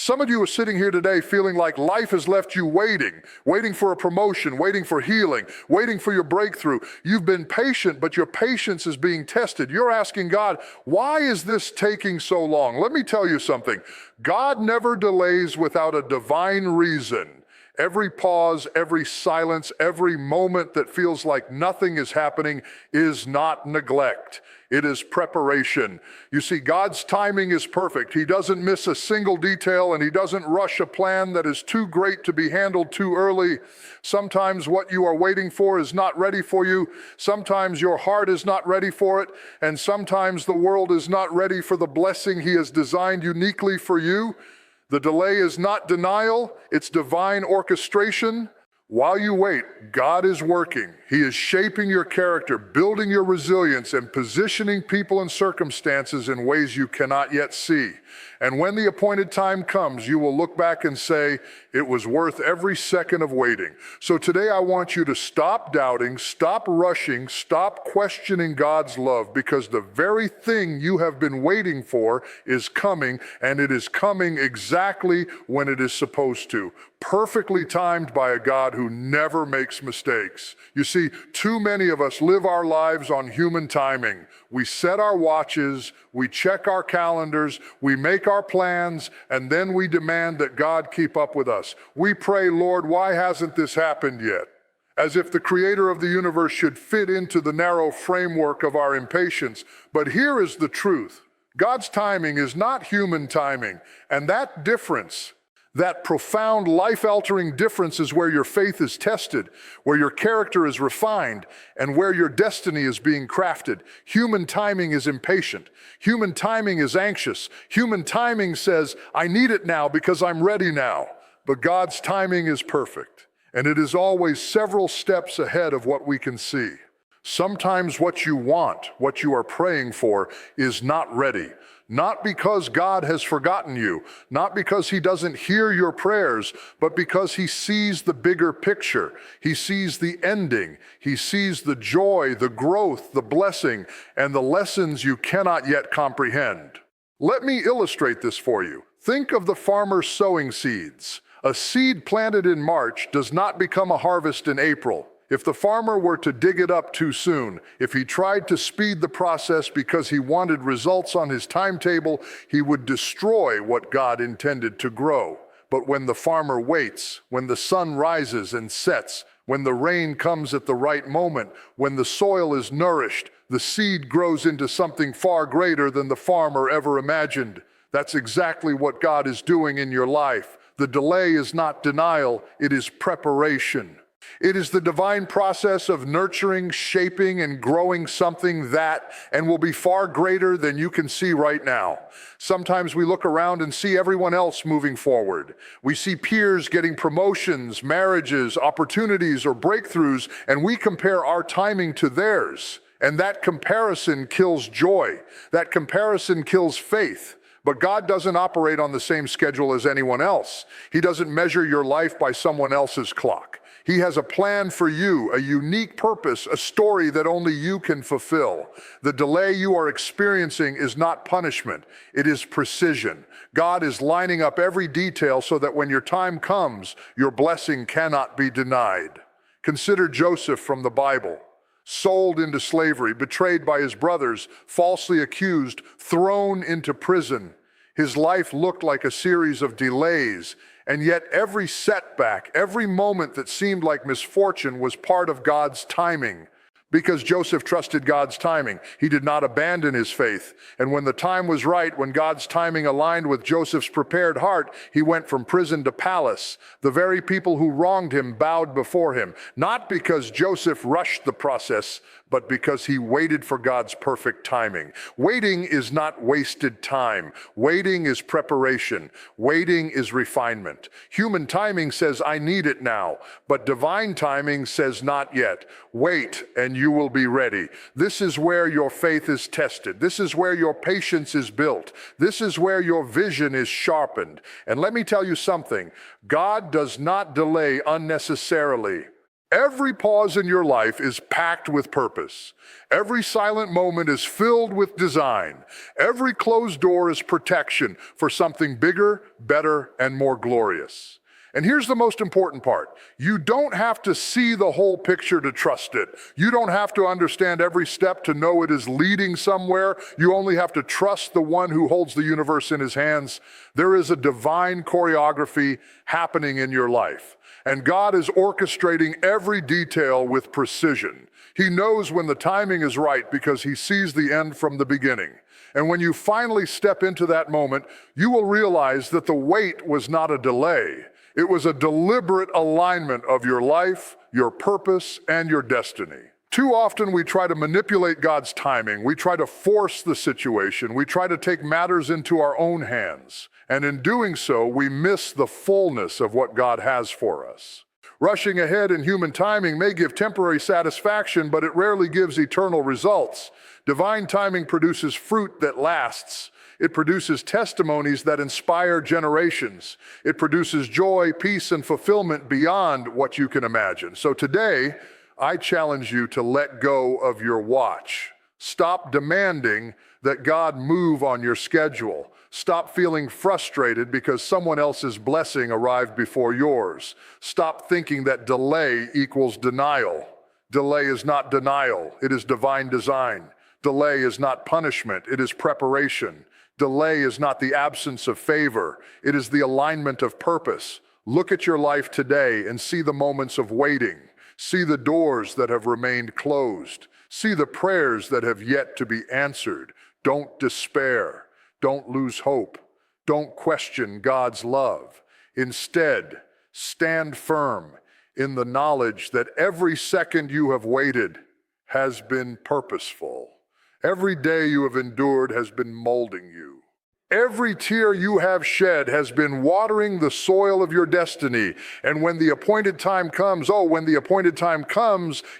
Some of you are sitting here today feeling like life has left you waiting for a promotion, waiting for healing, waiting for your breakthrough. You've been patient, but your patience is being tested. You're asking God, why is this taking so long? Let me tell you something. God never delays without a divine reason. Every pause, every silence, every moment that feels like nothing is happening is not neglect. It is preparation. You see, God's timing is perfect. He doesn't miss a single detail, and He doesn't rush a plan that is too great to be handled too early. Sometimes what you are waiting for is not ready for you. Sometimes your heart is not ready for it. And sometimes the world is not ready for the blessing He has designed uniquely for you. The delay is not denial, it's divine orchestration. While you wait, God is working. He is shaping your character, building your resilience, and positioning people and circumstances in ways you cannot yet see. And when the appointed time comes, you will look back and say, it was worth every second of waiting. So today I want you to stop doubting, stop rushing, stop questioning God's love, because the very thing you have been waiting for is coming, and it is coming exactly when it is supposed to. Perfectly timed by a God who never makes mistakes. You see, too many of us live our lives on human timing. We set our watches, we check our calendars, we make our plans, and then we demand that God keep up with us. We pray, Lord, why hasn't this happened yet? As if the creator of the universe should fit into the narrow framework of our impatience. But here is the truth. God's timing is not human timing, and that difference, that profound, life-altering difference, is where your faith is tested, where your character is refined, and where your destiny is being crafted. Human timing is impatient. Human timing is anxious. Human timing says, I need it now because I'm ready now. But God's timing is perfect, and it is always several steps ahead of what we can see. Sometimes what you want, what you are praying for, is not ready. Not because God has forgotten you, not because He doesn't hear your prayers, but because He sees the bigger picture. He sees the ending. He sees the joy, the growth, the blessing, and the lessons you cannot yet comprehend. Let me illustrate this for you. Think of the farmer sowing seeds. A seed planted in March does not become a harvest in April. If the farmer were to dig it up too soon, if he tried to speed the process because he wanted results on his timetable, he would destroy what God intended to grow. But when the farmer waits, when the sun rises and sets, when the rain comes at the right moment, when the soil is nourished, the seed grows into something far greater than the farmer ever imagined. That's exactly what God is doing in your life. The delay is not denial, it is preparation. It is the divine process of nurturing, shaping, and growing something that and will be far greater than you can see right now. Sometimes we look around and see everyone else moving forward. We see peers getting promotions, marriages, opportunities, or breakthroughs, and we compare our timing to theirs. And that comparison kills joy. That comparison kills faith. But God doesn't operate on the same schedule as anyone else. He doesn't measure your life by someone else's clock. He has a plan for you, a unique purpose, a story that only you can fulfill. The delay you are experiencing is not punishment, it is precision. God is lining up every detail so that when your time comes, your blessing cannot be denied. Consider Joseph from the Bible. Sold into slavery, betrayed by his brothers, falsely accused, thrown into prison. His life looked like a series of delays, and yet every setback, every moment that seemed like misfortune was part of God's timing. Because Joseph trusted God's timing, he did not abandon his faith. And when the time was right, when God's timing aligned with Joseph's prepared heart, he went from prison to palace. The very people who wronged him bowed before him, not because Joseph rushed the process, but because he waited for God's perfect timing. Waiting is not wasted time. Waiting is preparation. Waiting is refinement. Human timing says, I need it now, but divine timing says, not yet. Wait, and you will be ready. This is where your faith is tested. This is where your patience is built. This is where your vision is sharpened. And let me tell you something, God does not delay unnecessarily. Every pause in your life is packed with purpose. Every silent moment is filled with design. Every closed door is protection for something bigger, better, and more glorious. And here's the most important part. You don't have to see the whole picture to trust it. You don't have to understand every step to know it is leading somewhere. You only have to trust the one who holds the universe in his hands. There is a divine choreography happening in your life. And God is orchestrating every detail with precision. He knows when the timing is right because he sees the end from the beginning. And when you finally step into that moment, you will realize that the wait was not a delay. It was a deliberate alignment of your life, your purpose, and your destiny. Too often we try to manipulate God's timing. We try to force the situation. We try to take matters into our own hands. And in doing so, we miss the fullness of what God has for us. Rushing ahead in human timing may give temporary satisfaction, but it rarely gives eternal results. Divine timing produces fruit that lasts. It produces testimonies that inspire generations. It produces joy, peace, and fulfillment beyond what you can imagine. So today, I challenge you to let go of your watch. Stop demanding that God move on your schedule. Stop feeling frustrated because someone else's blessing arrived before yours. Stop thinking that delay equals denial. Delay is not denial, it is divine design. Delay is not punishment, it is preparation. Delay is not the absence of favor, it is the alignment of purpose. Look at your life today and see the moments of waiting. See the doors that have remained closed. See the prayers that have yet to be answered. Don't despair. Don't lose hope. Don't question God's love. Instead, stand firm in the knowledge that every second you have waited has been purposeful. Every day you have endured has been molding you. Every tear you have shed has been watering the soil of your destiny. And when the appointed time comes,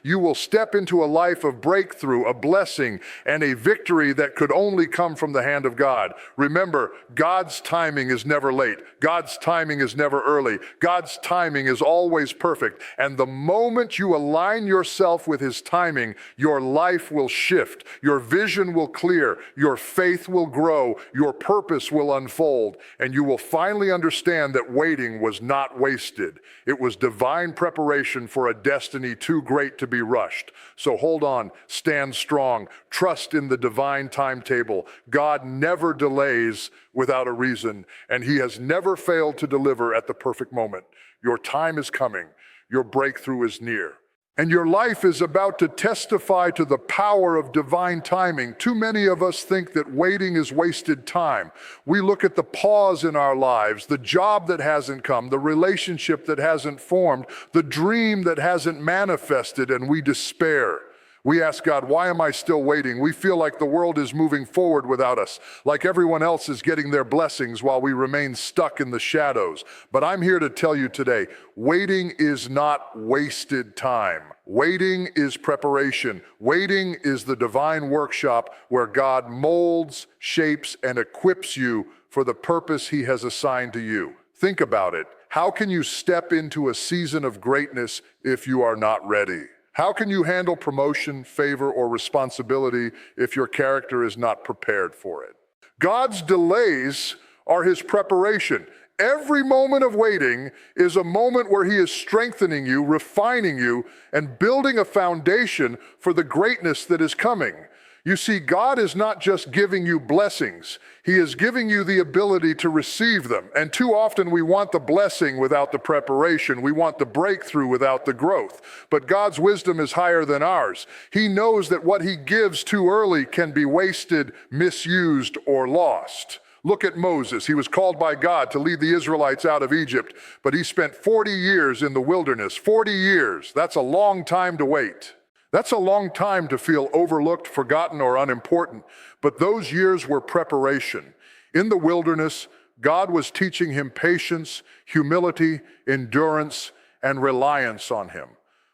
you will step into a life of breakthrough, a blessing, and a victory that could only come from the hand of God. Remember, God's timing is never late. God's timing is never early. God's timing is always perfect. And the moment you align yourself with his timing, your life will shift, your vision will clear, your faith will grow, your purpose will unfold, and you will finally understand that waiting was not wasted. It was divine preparation for a destiny too great to be rushed. So hold on, stand strong, trust in the divine timetable. God never delays without a reason, and he has never failed to deliver at the perfect moment. Your time is coming. Your breakthrough is near. And your life is about to testify to the power of divine timing. Too many of us think that waiting is wasted time. We look at the pause in our lives, the job that hasn't come, the relationship that hasn't formed, the dream that hasn't manifested, and we despair. We ask God, why am I still waiting? We feel like the world is moving forward without us, like everyone else is getting their blessings while we remain stuck in the shadows. But I'm here to tell you today, waiting is not wasted time. Waiting is preparation. Waiting is the divine workshop where God molds, shapes, and equips you for the purpose he has assigned to you. Think about it. How can you step into a season of greatness if you are not ready? How can you handle promotion, favor, or responsibility if your character is not prepared for it? God's delays are his preparation. Every moment of waiting is a moment where he is strengthening you, refining you, and building a foundation for the greatness that is coming. You see, God is not just giving you blessings. He is giving you the ability to receive them. And too often we want the blessing without the preparation. We want the breakthrough without the growth. But God's wisdom is higher than ours. He knows that what he gives too early can be wasted, misused, or lost. Look at Moses. He was called by God to lead the Israelites out of Egypt, but he spent 40 years in the wilderness. 40 years. That's a long time to wait. That's a long time to feel overlooked, forgotten, or unimportant, but those years were preparation. In the wilderness, God was teaching him patience, humility, endurance, and reliance on him.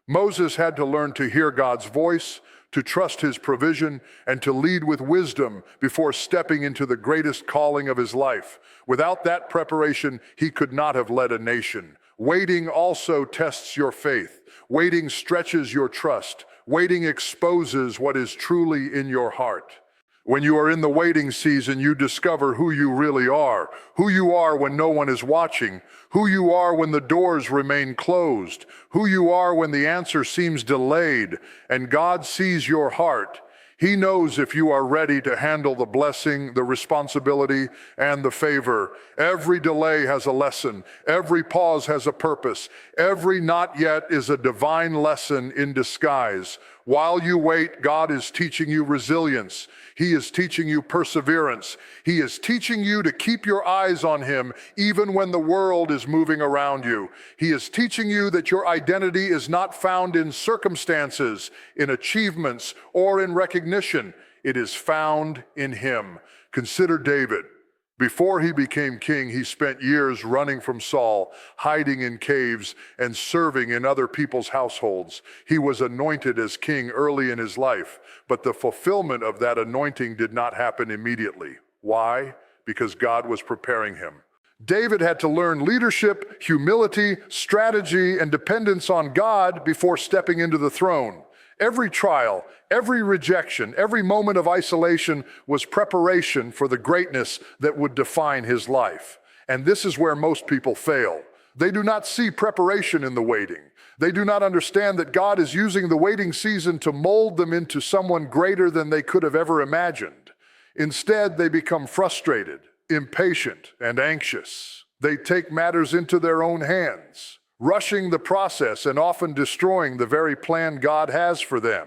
Moses had to learn to hear God's voice, to trust his provision, and to lead with wisdom before stepping into the greatest calling of his life. Without that preparation, he could not have led a nation. Waiting also tests your faith. Waiting stretches your trust. Waiting exposes what is truly in your heart. When you are in the waiting season, you discover who you really are, who you are when no one is watching, who you are when the doors remain closed, who you are when the answer seems delayed, and God sees your heart. He knows if you are ready to handle the blessing, the responsibility, and the favor. Every delay has a lesson. Every pause has a purpose. Every not yet is a divine lesson in disguise. While you wait, God is teaching you resilience. He is teaching you perseverance. He is teaching you to keep your eyes on Him even when the world is moving around you. He is teaching you that your identity is not found in circumstances, in achievements, or in recognition. It is found in Him. Consider David. Before he became king, he spent years running from Saul, hiding in caves, and serving in other people's households. He was anointed as king early in his life, but the fulfillment of that anointing did not happen immediately. Why? Because God was preparing him. David had to learn leadership, humility, strategy, and dependence on God before stepping into the throne. Every trial, every rejection, every moment of isolation was preparation for the greatness that would define his life. And this is where most people fail. They do not see preparation in the waiting. They do not understand that God is using the waiting season to mold them into someone greater than they could have ever imagined. Instead, they become frustrated, impatient, and anxious. They take matters into their own hands, rushing the process and often destroying the very plan God has for them.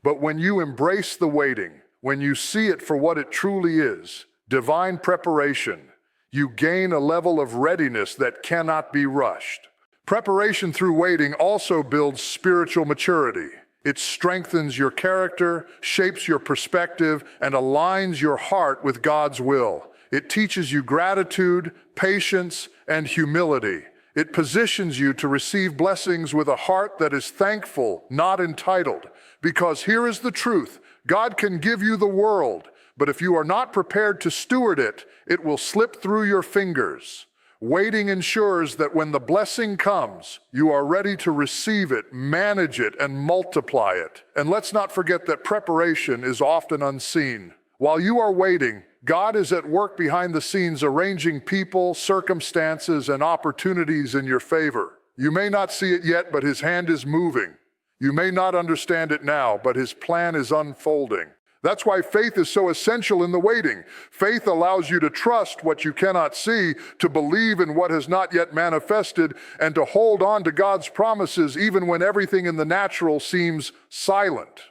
But when you embrace the waiting, when you see it for what it truly is, divine preparation, you gain a level of readiness that cannot be rushed. Preparation through waiting also builds spiritual maturity. It strengthens your character, shapes your perspective, and aligns your heart with God's will. It teaches you gratitude, patience, and humility. It positions you to receive blessings with a heart that is thankful, not entitled. Because here is the truth: God can give you the world, but if you are not prepared to steward it, it will slip through your fingers. Waiting ensures that when the blessing comes, you are ready to receive it, manage it, and multiply it. And let's not forget that preparation is often unseen. While you are waiting, God is at work behind the scenes arranging people, circumstances, and opportunities in your favor. You may not see it yet, but His hand is moving. You may not understand it now, but His plan is unfolding. That's why faith is so essential in the waiting. Faith allows you to trust what you cannot see, to believe in what has not yet manifested, and to hold on to God's promises even when everything in the natural seems silent.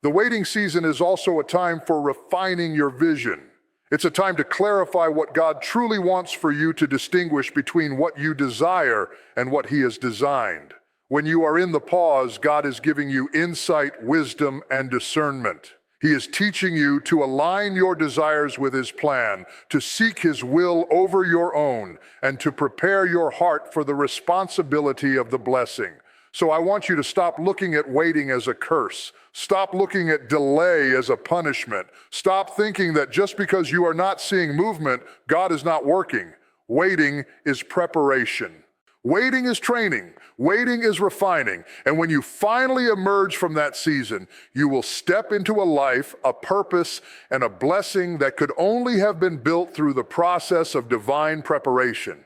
The waiting season is also a time for refining your vision. It's a time to clarify what God truly wants for you, to distinguish between what you desire and what He has designed. When you are in the pause, God is giving you insight, wisdom, and discernment. He is teaching you to align your desires with His plan, to seek His will over your own, and to prepare your heart for the responsibility of the blessing. So I want you to stop looking at waiting as a curse. Stop looking at delay as a punishment. Stop thinking that just because you are not seeing movement, God is not working. Waiting is preparation. Waiting is training. Waiting is refining. And when you finally emerge from that season, you will step into a life, a purpose, and a blessing that could only have been built through the process of divine preparation.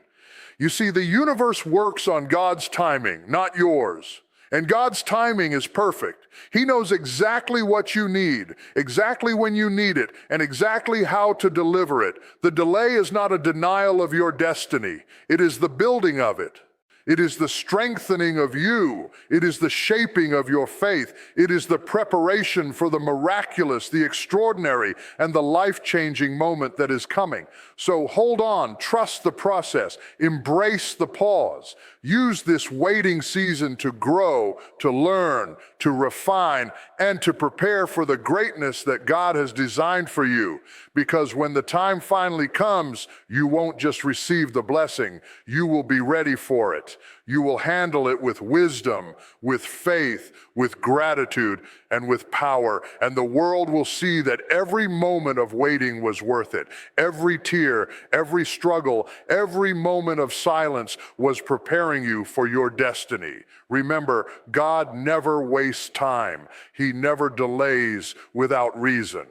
You see, the universe works on God's timing, not yours. And God's timing is perfect. He knows exactly what you need, exactly when you need it, and exactly how to deliver it. The delay is not a denial of your destiny. It is the building of it. It is the strengthening of you. It is the shaping of your faith. It is the preparation for the miraculous, the extraordinary, and the life-changing moment that is coming. So hold on, trust the process, embrace the pause. Use this waiting season to grow, to learn, to refine, and to prepare for the greatness that God has designed for you. Because when the time finally comes, you won't just receive the blessing, you will be ready for it. it. You will handle it with wisdom, with faith, with gratitude, and with power. And the world will see that every moment of waiting was worth it. Every tear, every struggle, every moment of silence was preparing you for your destiny. Remember, God never wastes time. He never delays without reason.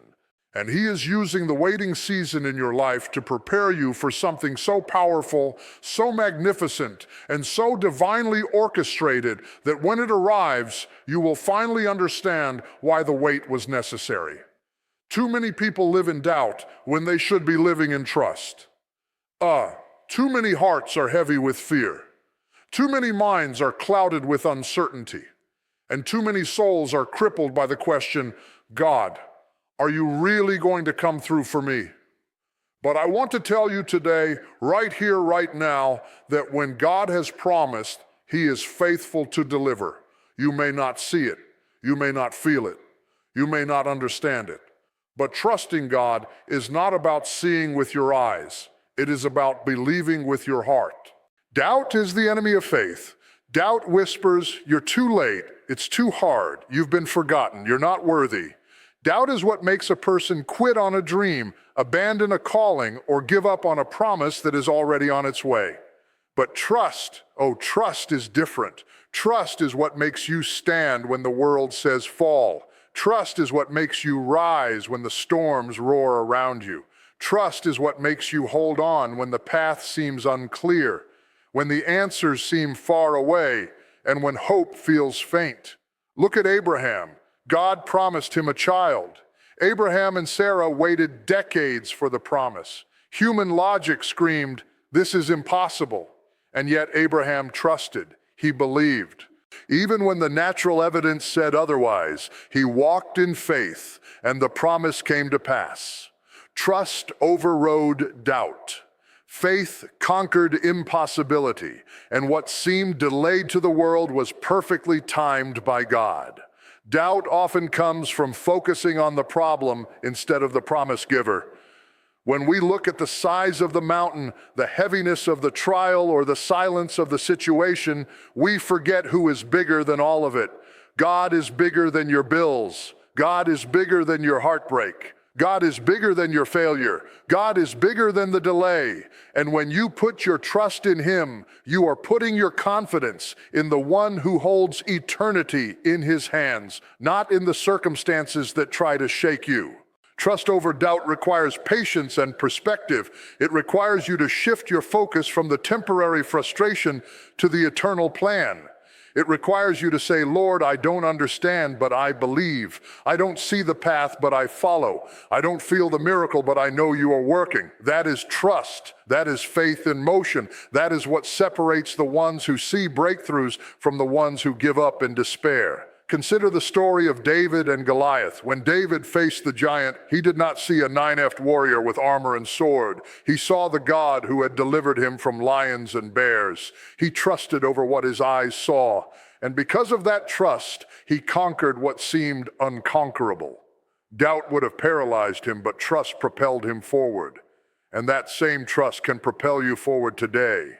And He is using the waiting season in your life to prepare you for something so powerful, so magnificent, and so divinely orchestrated that when it arrives, you will finally understand why the wait was necessary. Too many people live in doubt when they should be living in trust. Too many hearts are heavy with fear. Too many minds are clouded with uncertainty. And too many souls are crippled by the question, God, are you really going to come through for me? But I want to tell you today, right here, right now, that when God has promised, He is faithful to deliver. You may not see it. You may not feel it. You may not understand it. But trusting God is not about seeing with your eyes. It is about believing with your heart. Doubt is the enemy of faith. Doubt whispers, you're too late. It's too hard. You've been forgotten. You're not worthy. Doubt is what makes a person quit on a dream, abandon a calling, or give up on a promise that is already on its way. But trust is different. Trust is what makes you stand when the world says fall. Trust is what makes you rise when the storms roar around you. Trust is what makes you hold on when the path seems unclear, when the answers seem far away, and when hope feels faint. Look at Abraham. God promised him a child. Abraham and Sarah waited decades for the promise. Human logic screamed, this is impossible. And yet Abraham trusted. He believed. Even when the natural evidence said otherwise, he walked in faith, and the promise came to pass. Trust overrode doubt. Faith conquered impossibility, and what seemed delayed to the world was perfectly timed by God. Doubt often comes from focusing on the problem instead of the promise giver. When we look at the size of the mountain, the heaviness of the trial, or the silence of the situation, we forget who is bigger than all of it. God is bigger than your bills. God is bigger than your heartbreak. God is bigger than your failure. God is bigger than the delay. And when you put your trust in Him, you are putting your confidence in the one who holds eternity in His hands, not in the circumstances that try to shake you. Trust over doubt requires patience and perspective. It requires you to shift your focus from the temporary frustration to the eternal plan. It requires you to say, Lord, I don't understand, but I believe. I don't see the path, but I follow. I don't feel the miracle, but I know you are working. That is trust. That is faith in motion. That is what separates the ones who see breakthroughs from the ones who give up in despair. Consider the story of David and Goliath. When David faced the giant, he did not see a 9-eft warrior with armor and sword. He saw the God who had delivered him from lions and bears. He trusted over what his eyes saw. And because of that trust, he conquered what seemed unconquerable. Doubt would have paralyzed him, but trust propelled him forward. And that same trust can propel you forward today.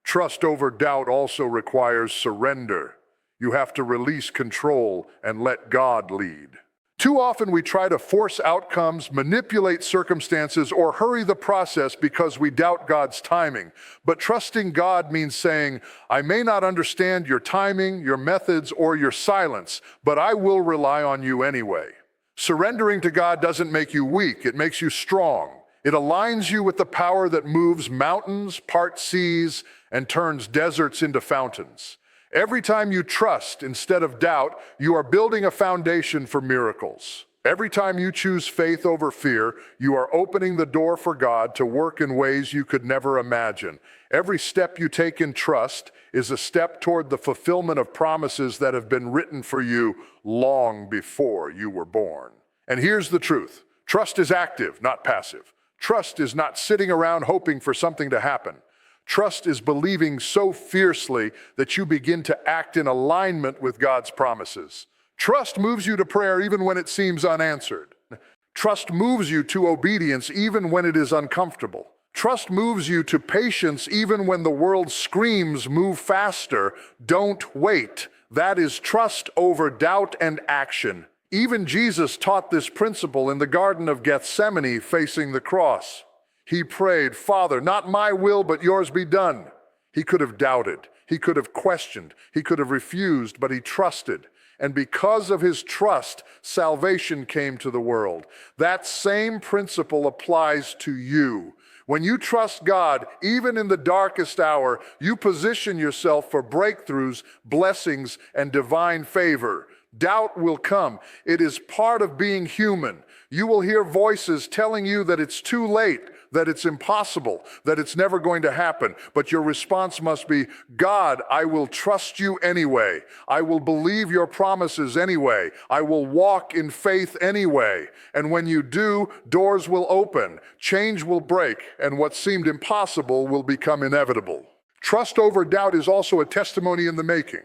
Trust over doubt also requires surrender. You have to release control and let God lead. Too often we try to force outcomes, manipulate circumstances, or hurry the process because we doubt God's timing. But trusting God means saying, I may not understand your timing, your methods, or your silence, but I will rely on you anyway. Surrendering to God doesn't make you weak, it makes you strong. It aligns you with the power that moves mountains, parts seas, and turns deserts into fountains. Every time you trust instead of doubt, you are building a foundation for miracles. Every time you choose faith over fear, you are opening the door for God to work in ways you could never imagine. Every step you take in trust is a step toward the fulfillment of promises that have been written for you long before you were born. And here's the truth. Trust is active, not passive. Trust is not sitting around hoping for something to happen. Trust is believing so fiercely that you begin to act in alignment with God's promises. Trust moves you to prayer even when it seems unanswered. Trust moves you to obedience even when it is uncomfortable. Trust moves you to patience even when the world screams, move faster. Don't wait. That is trust over doubt and action. Even Jesus taught this principle in the Garden of Gethsemane facing the cross. He prayed, "Father, not my will, but yours be done." He could have doubted. He could have questioned. He could have refused, but he trusted. And because of his trust, salvation came to the world. That same principle applies to you. When you trust God, even in the darkest hour, you position yourself for breakthroughs, blessings, and divine favor. Doubt will come. It is part of being human. You will hear voices telling you that it's too late, that it's impossible, that it's never going to happen. But your response must be, "God, I will trust you anyway. I will believe your promises anyway. I will walk in faith anyway." And when you do, doors will open, change will break, and what seemed impossible will become inevitable. Trust over doubt is also a testimony in the making.